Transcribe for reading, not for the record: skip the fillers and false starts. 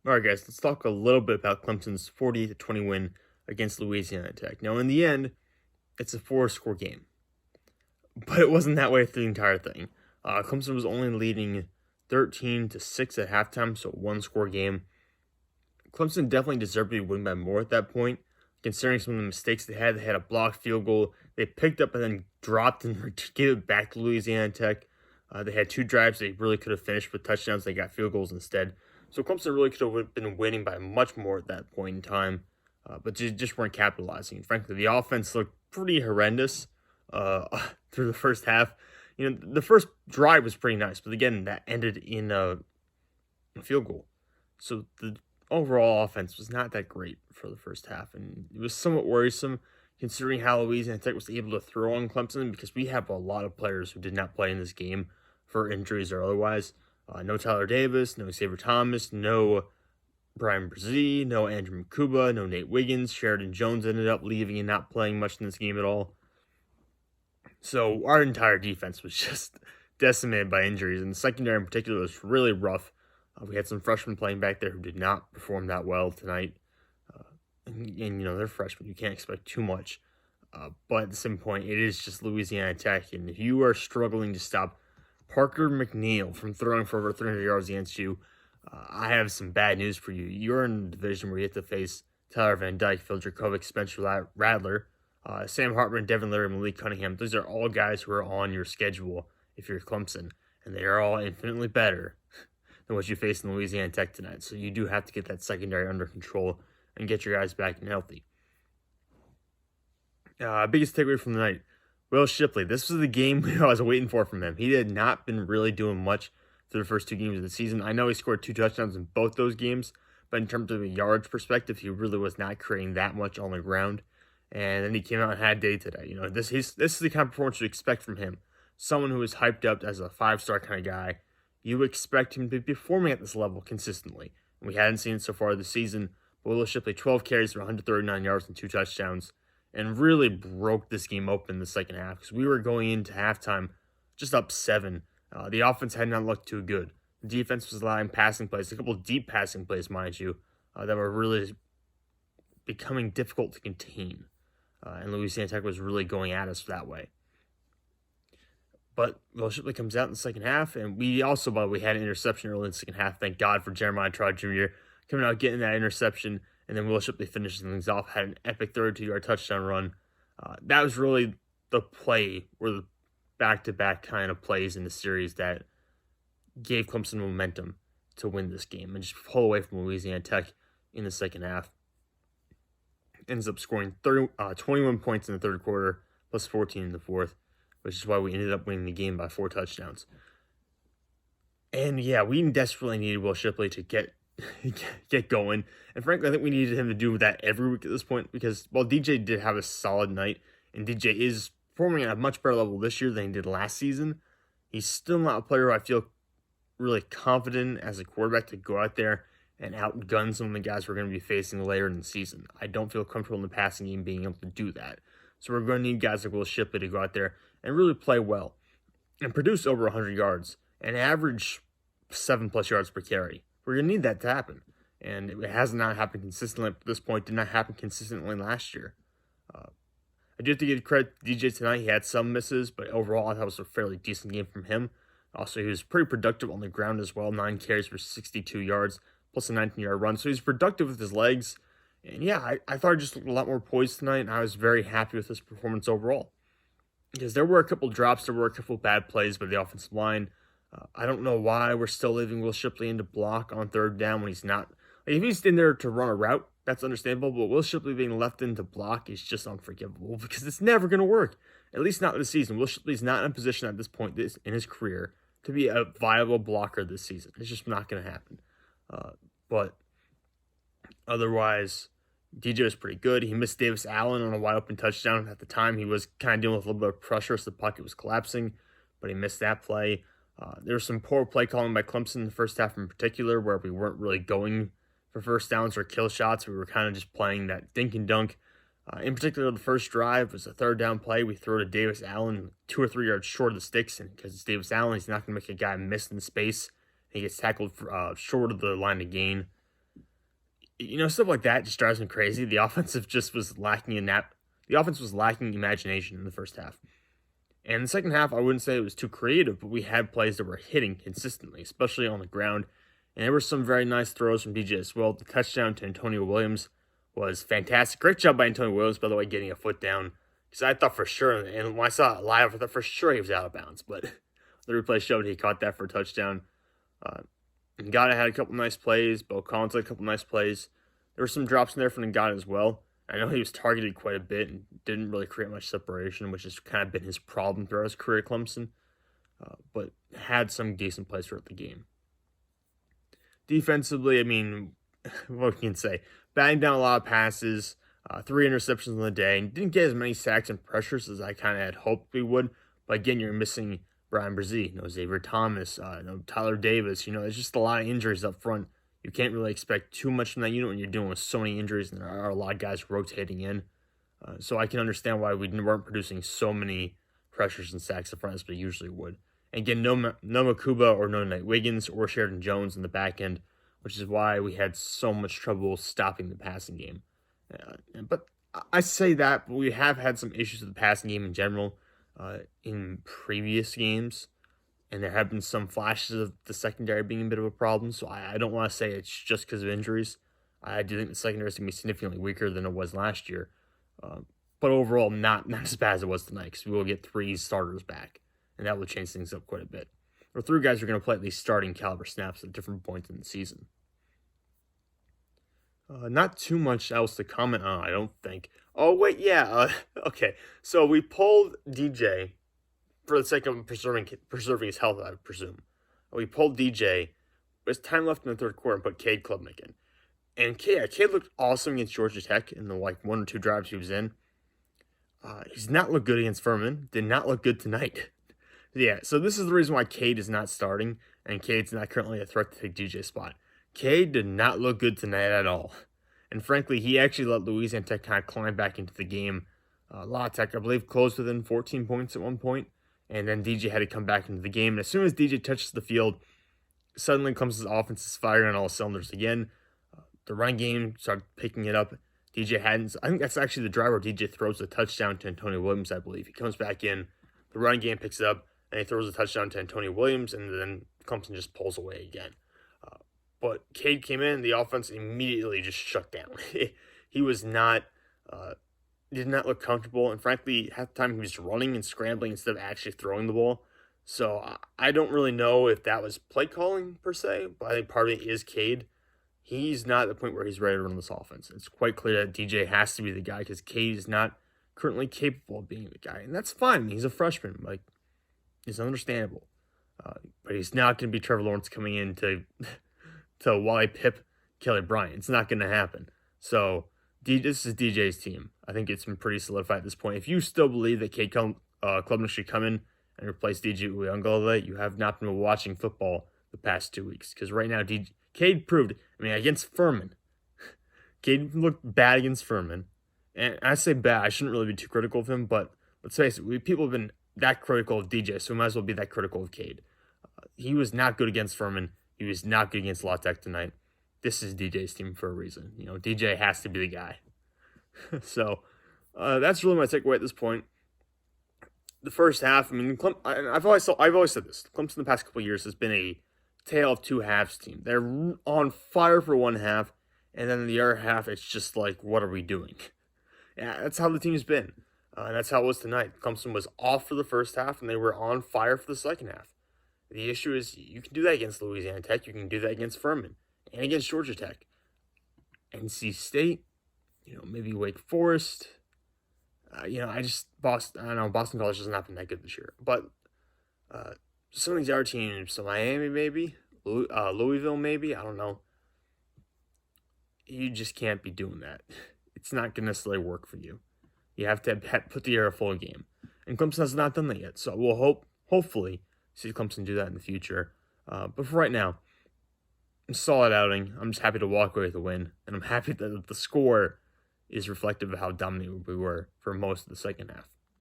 All right, guys, let's talk a little bit about Clemson's 40-20 win against Louisiana Tech. Now, in the end, it's a four-score game, but it wasn't that way through the entire thing. Clemson was only leading 13-6 at halftime, so a one-score game. Clemson definitely deserved to be winning by more at that point, considering some of the mistakes they had. They had a blocked field goal they picked up and then dropped and gave it back to Louisiana Tech. They had two drives they really could have finished with touchdowns. They got field goals instead. So Clemson really could have been winning by much more at that point in time, but just weren't capitalizing. Frankly, the offense looked pretty horrendous through the first half. You know, the first drive was pretty nice, but again, that ended in a field goal. So the overall offense was not that great for the first half, and it was somewhat worrisome considering how Louisiana Tech was able to throw on Clemson because we have a lot of players who did not play in this game for injuries or otherwise. No Tyler Davis, no Xavier Thomas, no Bryan Bresee, no Andrew Mukuba, no Nate Wiggins. Sheridan Jones ended up leaving and not playing much in this game at all. So our entire defense was just decimated by injuries, and the secondary in particular was really rough. We had some freshmen playing back there who did not perform that well tonight. And you know, they're freshmen. You can't expect too much. But at the same point, it is just Louisiana Tech. And if you are struggling to stop Parker McNeil from throwing for over 300 yards against you, I have some bad news for you. You're in a division where you have to face Tyler Van Dyke, Phil Dracovic, Spencer Rattler, Sam Hartman, Devin Leary, Malik Cunningham. Those are all guys who are on your schedule if you're Clemson. And they are all infinitely better than what you face in Louisiana Tech tonight. So you do have to get that secondary under control and get your guys back and healthy. Biggest takeaway from the night, Will Shipley. This was the game I was waiting for from him. He had not been really doing much through the first two games of the season. I know he scored 2 touchdowns in both those games, but in terms of a yards perspective, he really was not creating that much on the ground. And then he came out and had a day today. You know, this is the kind of performance you expect from him. Someone who is hyped up as a 5-star kind of guy. You expect him to be performing at this level consistently. And we hadn't seen it so far this season. Will Shipley, 12 carries for 139 yards and 2 touchdowns, and really broke this game open in the second half because we were going into halftime just up 7. The offense had not looked too good. The defense was allowing passing plays, a couple of deep passing plays, mind you, that were really becoming difficult to contain. And Louisiana Tech was really going at us that way. But Will Shipley comes out in the second half, and we also, by the way, had an interception early in the second half. Thank God for Jeremiah Trott Jr. coming out, getting that interception, and then Will Shipley finishes things off, had an epic 32-yard touchdown run. That was really the play, or the back-to-back kind of plays in the series that gave Clemson momentum to win this game and just pull away from Louisiana Tech in the second half. Ends up scoring 21 points in the third quarter, plus 14 in the fourth, which is why we ended up winning the game by 4 touchdowns. And yeah, we desperately needed Will Shipley to get going. And frankly, I think we needed him to do that every week at this point because while DJ did have a solid night, and DJ is performing at a much better level this year than he did last season, he's still not a player who I feel really confident as a quarterback to go out there and outgun some of the guys we're going to be facing later in the season. I don't feel comfortable in the passing game being able to do that. So we're going to need guys like Will Shipley to go out there and really play well and produce over 100 yards and average 7+ yards per carry. We're going to need that to happen. And it has not happened consistently up to this point. Did not happen consistently last year. I do have to give credit to DJ tonight. He had some misses, but overall I thought it was a fairly decent game from him. Also, he was pretty productive on the ground as well. 9 carries for 62 yards, plus a 19-yard run. So he's productive with his legs. And yeah, I thought he just looked a lot more poised tonight, and I was very happy with his performance overall. Because there were a couple drops, there were a couple bad plays by the offensive line. I don't know why we're still leaving Will Shipley in to block on third down when he's not. Like, if he's in there to run a route, that's understandable, but Will Shipley being left in to block is just unforgivable because it's never going to work, at least not this season. Will Shipley's not in a position at this point in his career to be a viable blocker this season. It's just not going to happen. But otherwise, DJ was pretty good. He missed Davis Allen on a wide open touchdown. At the time, he was kind of dealing with a little bit of pressure as the pocket was collapsing, but he missed that play. There was some poor play calling by Clemson in the first half in particular, where we weren't really going for first downs or kill shots. We were kind of just playing that dink and dunk. In particular, the first drive was a third down play. We throw to Davis Allen 2 or 3 yards short of the sticks, and because it's Davis Allen, he's not going to make a guy miss in space. He gets tackled short of the line of gain. Stuff like that just drives me crazy. The offensive just was lacking in that. The offense was lacking imagination in the first half. And in the second half, I wouldn't say it was too creative, but we had plays that were hitting consistently, especially on the ground. And there were some very nice throws from DJ as well. The touchdown to Antonio Williams was fantastic. Great job by Antonio Williams, by the way, getting a foot down. Because I thought for sure, and when I saw it live, I thought for sure he was out of bounds. But the replay showed he caught that for a touchdown. Ngata had a couple nice plays. Bo Collins had a couple nice plays. There were some drops in there from Ngata as well. I know he was targeted quite a bit and didn't really create much separation, which has kind of been his problem throughout his career at Clemson, but had some decent plays throughout the game. Defensively, I mean, what can you say? Batting down a lot of passes, 3 interceptions on the day, and didn't get as many sacks and pressures as I kind of had hoped we would. But again, you're missing Bryan Bresee, Xavier Thomas, Tyler Davis. There's just a lot of injuries up front. You can't really expect too much from that unit when you're dealing with so many injuries, and there are a lot of guys rotating in. So I can understand why we weren't producing so many pressures and sacks up front as we usually would. And again, no Mukuba or no Nate Wiggins or Sheridan Jones in the back end, which is why we had so much trouble stopping the passing game. But I say that, but we have had some issues with the passing game in general in previous games. And there have been some flashes of the secondary being a bit of a problem. So I don't want to say it's just because of injuries. I do think the secondary is going to be significantly weaker than it was last year. But overall, not as bad as it was tonight, because we will get 3 starters back. And that will change things up quite a bit. Or 3 guys are going to play at least starting caliber snaps at different points in the season. Not too much else to comment on, I don't think. Oh, wait, yeah. Okay, so we pulled DJ for the sake of preserving his health, I would presume. We pulled DJ. There's time left in the third quarter and put Cade Klubnik in. And Cade looked awesome against Georgia Tech in the 1 or 2 drives he was in. He's not looked good against Furman. Did not look good tonight. Yeah, so this is the reason why Cade is not starting, and Cade's not currently a threat to take DJ's spot. Cade did not look good tonight at all. And frankly, he actually let Louisiana Tech kind of climb back into the game. La Tech, I believe, closed within 14 points at one point. And then DJ had to come back into the game. And as soon as DJ touches the field, suddenly Clemson's offense is firing on all cylinders again. The run game started picking it up. DJ hadn't. I think that's actually the drive where DJ throws a touchdown to Antonio Williams, I believe. He comes back in. The run game picks it up. And he throws a touchdown to Antonio Williams. And then Clemson just pulls away again. But Cade came in. The offense immediately just shut down. He was not... did not look comfortable, and frankly, half the time he was running and scrambling instead of actually throwing the ball. So I don't really know if that was play calling per se, but I think part of it is Cade. He's not at the point where he's ready to run this offense. It's quite clear that DJ has to be the guy because Cade is not currently capable of being the guy, and that's fine. He's a freshman, it's understandable. But he's not going to be Trevor Lawrence coming in to Wally Pip, Kelly Bryant. It's not going to happen. So this is DJ's team. I think it's been pretty solidified at this point. If you still believe that Cade Klubnik should come in and replace DJ Uiagalelei, you have not been watching football the past 2 weeks. Because right now, Cade proved, against Furman. Cade looked bad against Furman. And I say bad, I shouldn't really be too critical of him, but let's face it, people have been that critical of DJ, so we might as well be that critical of Cade. He was not good against Furman. He was not good against La Tech tonight. This is DJ's team for a reason. DJ has to be the guy. So that's really my takeaway at this point. The first half, I've always said this. Clemson the past couple of years has been a tale of 2 halves team. They're on fire for 1 half, and then the other half, it's just like, what are we doing? Yeah, that's how the team's been. And that's how it was tonight. Clemson was off for the first half, and they were on fire for the second half. The issue is you can do that against Louisiana Tech. You can do that against Furman and against Georgia Tech. NC State, maybe Wake Forest. Boston College has not been that good this year. But some of these other teams, so Miami maybe, Louisville maybe, I don't know. You just can't be doing that. It's not going to necessarily work for you. You have to put the air full game. And Clemson has not done that yet. So we'll hopefully see Clemson do that in the future. But for right now, a solid outing. I'm just happy to walk away with a win. And I'm happy that the score is reflective of how dominant we were for most of the second half.